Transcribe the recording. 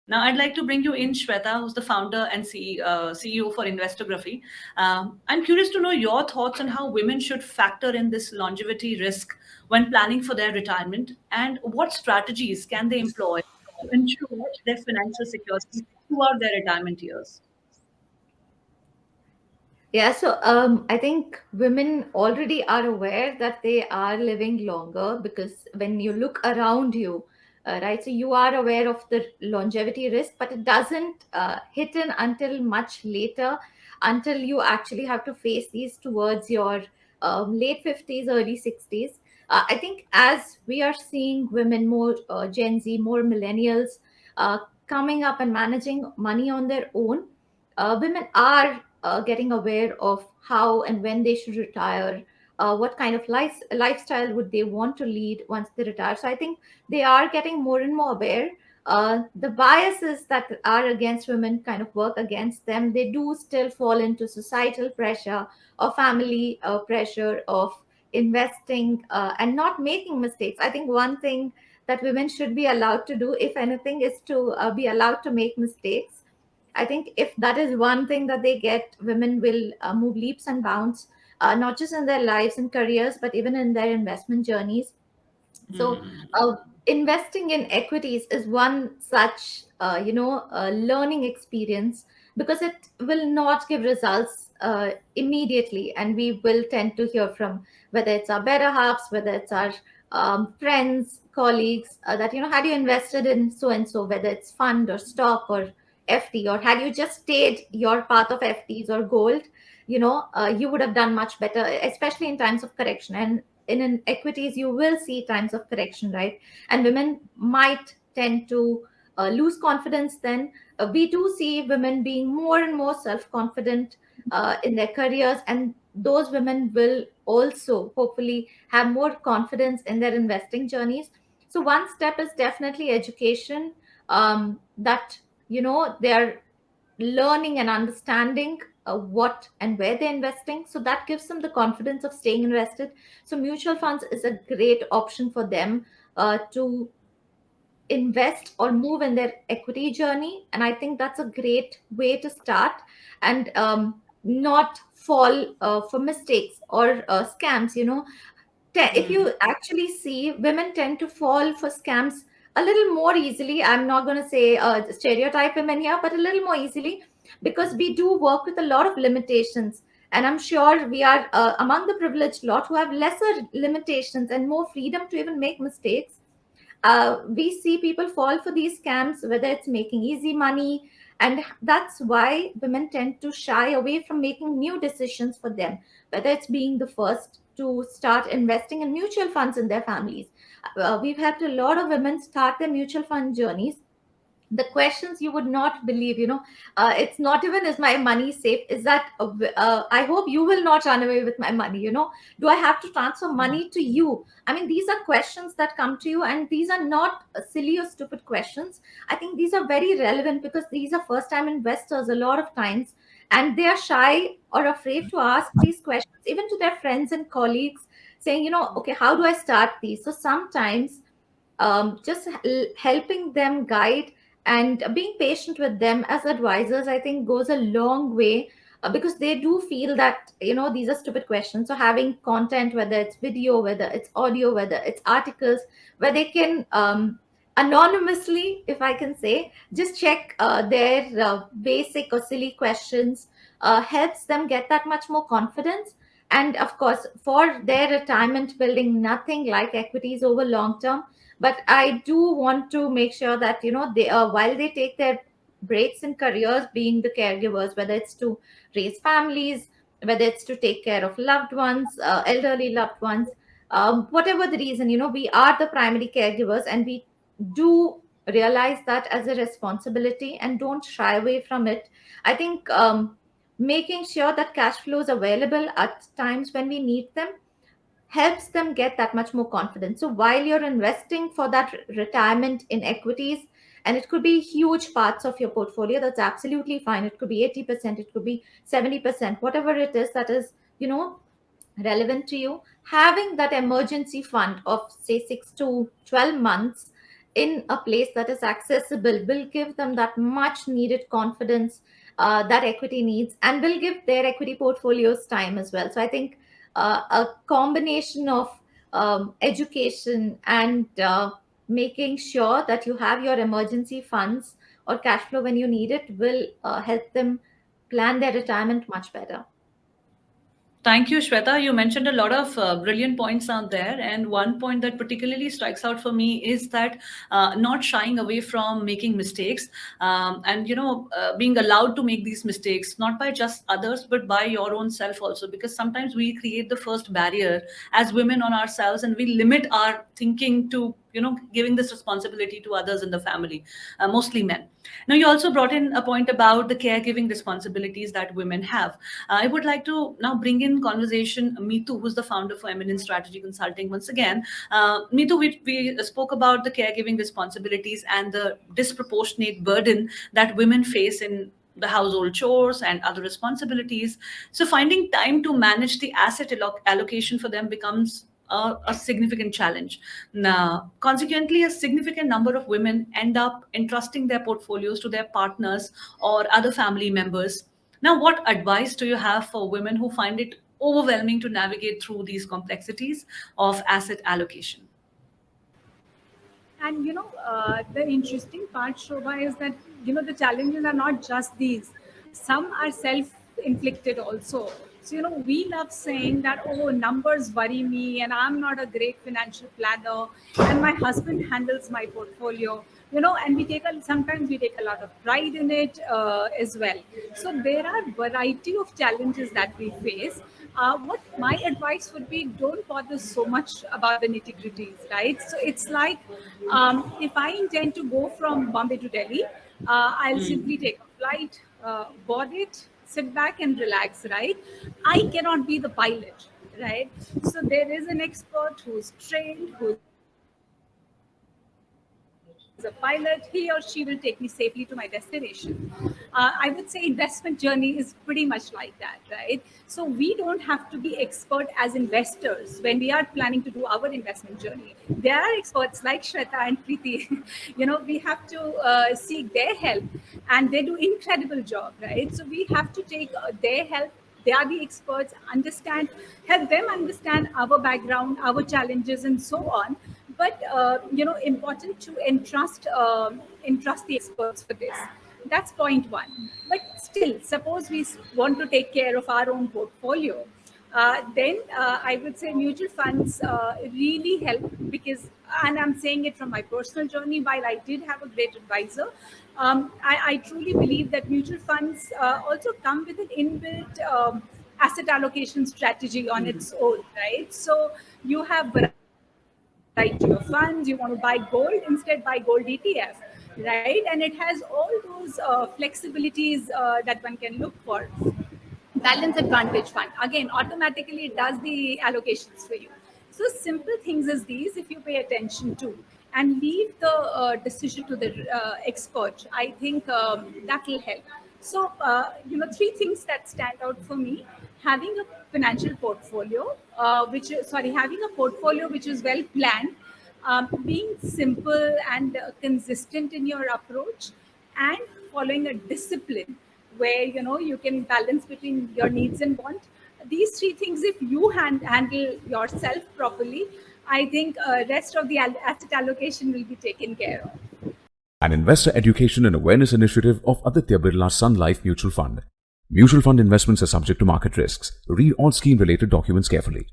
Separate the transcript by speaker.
Speaker 1: Now, I'd like to bring you in, Shweta, who's the founder and CEO for Investography. I'm curious to know your thoughts on how women should factor in this longevity risk when planning for their retirement, and what strategies can they employ to ensure their financial security throughout their retirement years.
Speaker 2: Yeah, so I think women already are aware that they are living longer because when you look around you, right, so you are aware of the longevity risk, but it doesn't hit in until much later, until you actually have to face these towards your late 50s, early 60s. I think as we are seeing women, more Gen Z, more millennials uh, coming up and managing money on their own, women are getting aware of how and when they should retire, what kind of lifestyle would they want to lead once they retire. So I think they are getting more and more aware. The biases that are against women kind of work against them. They do still fall into societal pressure or family pressure of investing and not making mistakes. I think one thing that women should be allowed to do, if anything, is to be allowed to make mistakes. I think if that is one thing that they get, women will move leaps and bounds, not just in their lives and careers, but even in their investment journeys. So, investing in equities is one such, learning experience, because it will not give results immediately, and we will tend to hear from whether it's our better halves, whether it's our friends, colleagues, that had you invested in so and so, whether it's fund or stock or FD, or had you just stayed your path of FDs or gold, you would have done much better, especially in times of correction. And in an equities you will see times of correction, right? And women might tend to lose confidence then. We do see women being more and more self-confident in their careers, and those women will also hopefully have more confidence in their investing journeys. So one step is definitely education, that they're learning and understanding what and where they're investing, so that gives them the confidence of staying invested. So mutual funds is a great option for them to invest or move in their equity journey, and I think that's a great way to start. And not fall for mistakes or scams. If you actually see, women tend to fall for scams a little more easily. I'm not going to say stereotype women here, but a little more easily, because we do work with a lot of limitations. And I'm sure we are among the privileged lot who have lesser limitations and more freedom to even make mistakes. We see people fall for these scams, whether it's making easy money. And that's why women tend to shy away from making new decisions for them, whether it's being the first to start investing in mutual funds in their families. We've helped a lot of women start their mutual fund journeys. The questions you would not believe, it's not even, is my money safe, is that I hope you will not run away with my money, do I have to transfer money to you? I mean, these are questions that come to you, and these are not silly or stupid questions. I think these are very relevant, because these are first time investors a lot of times, and they are shy or afraid to ask these questions even to their friends and colleagues, saying, okay, how do I start these? So sometimes just helping them guide and being patient with them as advisors, I think, goes a long way, because they do feel that these are stupid questions. So having content, whether it's video, whether it's audio, whether it's articles, where they can anonymously, if I can say, just check their basic or silly questions, helps them get that much more confidence. And of course, for their retirement building, nothing like equities over long term. But I do want to make sure that they while they take their breaks in careers, being the caregivers, whether it's to raise families, whether it's to take care of loved ones, elderly loved ones, whatever the reason, we are the primary caregivers, and we do realize that as a responsibility and don't shy away from it. I think making sure that cash flow is available at times when we need them helps them get that much more confidence. So while you're investing for that retirement in equities, and it could be huge parts of your portfolio, that's absolutely fine. It could be 80%, it could be 70%, whatever it is that is, relevant to you. Having that emergency fund of say 6 to 12 months in a place that is accessible will give them that much needed confidence that equity needs, and will give their equity portfolios time as well. So I think a combination of education and making sure that you have your emergency funds or cash flow when you need it will help them plan their retirement much better.
Speaker 1: Thank you, Shweta. You mentioned a lot of brilliant points out there. And one point that particularly strikes out for me is that not shying away from making mistakes, and, being allowed to make these mistakes, not by just others, but by your own self also. Because sometimes we create the first barrier as women on ourselves, and we limit our thinking to, giving this responsibility to others in the family, mostly men. Now, you also brought in a point about the caregiving responsibilities that women have. I would like to now bring in conversation Meetu, who's the founder for Eminent Strategy Consulting. Once again, Meetu, we spoke about the caregiving responsibilities and the disproportionate burden that women face in the household chores and other responsibilities. So finding time to manage the asset allocation for them becomes a significant challenge. Now, consequently, a significant number of women end up entrusting their portfolios to their partners or other family members. Now, what advice do you have for women who find it overwhelming to navigate through these complexities of asset allocation?
Speaker 3: And the interesting part, Shobha, is that the challenges are not just these. Some are self-inflicted also. So we love saying that, oh, numbers worry me, and I'm not a great financial planner, and my husband handles my portfolio. And sometimes we take a lot of pride in it as well. So there are variety of challenges that we face. What my advice would be, don't bother so much about the nitty gritties, right? So it's like, if I intend to go from Bombay to Delhi, I'll simply take a flight, board it, sit back and relax, right? I cannot be the pilot, right? So there is an expert who's trained, who's a pilot. He or she will take me safely to my destination. I would say investment journey is pretty much like that, right? So we don't have to be expert as investors when we are planning to do our investment journey. There are experts like Shweta and Preeti. We have to seek their help, and they do incredible job, right? So we have to take their help. They are the experts, help them understand our background, our challenges, and so on. But important to entrust the experts for this. That's point one. But still, suppose we want to take care of our own portfolio, then I would say mutual funds really help, because, and I'm saying it from my personal journey, while I did have a great advisor, I truly believe that mutual funds also come with an inbuilt asset allocation strategy on its own, right? So you have variety of funds. You want to buy gold, instead buy gold ETF, right? And it has all those flexibilities that one can look for. Balance advantage fund, again, automatically it does the allocations for you. So simple things as these, if you pay attention to and leave the decision to the expert, I think that will help. So three things that stand out for me: having a financial portfolio, having a portfolio which is well planned, being simple and consistent in your approach, and following a discipline where you can balance between your needs and want. These three things, if you handle yourself properly, I think rest of the asset allocation will be taken care of.
Speaker 4: An investor education and awareness initiative of Aditya Birla Sun Life Mutual Fund. Mutual fund investments are subject to market risks. Read all scheme related documents carefully.